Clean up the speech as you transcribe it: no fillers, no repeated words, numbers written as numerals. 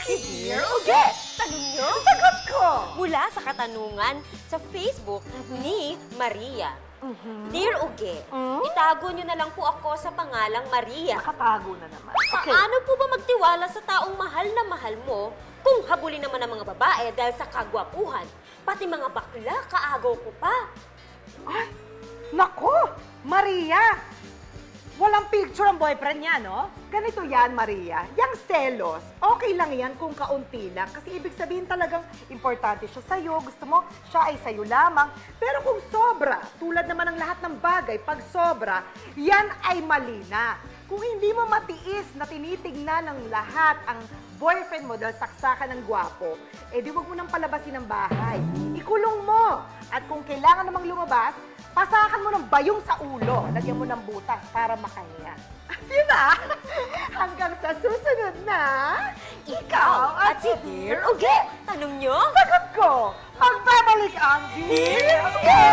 Si Dear Uge! Tanong nyo? Sagot ko! Mula sa katanungan sa Facebook ni Maria. Dear Uge, itago nyo na lang po ako sa pangalang Maria. Nakatago na naman. Okay. Paano po ba magtiwala sa taong mahal na mahal mo kung habulin naman ng mga babae dahil sa kagwapuhan? Pati mga bakla, kaagaw ko pa. Ay, nako! Maria! Walang picture ang boyfriend niya, no? Ganito yan, Maria. Yang selos, okay lang yan kung kaunti lang. Kasi ibig sabihin talagang importante siya sa'yo. Gusto mo, siya ay sa'yo lamang. Pero kung sobra, tulad naman ng lahat ng bagay, pag sobra, yan ay mali na. Kung hindi mo matiis na tinitignan ng lahat ang boyfriend mo dahil saksakan ng gwapo, eh di wag mo nang palabasin ng bahay. Ikulong mo. At kung kailangan namang lumabas, pasakan mo ng bayong sa ulo. Lagyan mo ng butas para makahinga. Diba? Hanggang sa susunod na... Ikaw at si Dear Uge. Tanong nyo? Sagot ko! Magbabalik ang Dear Uge!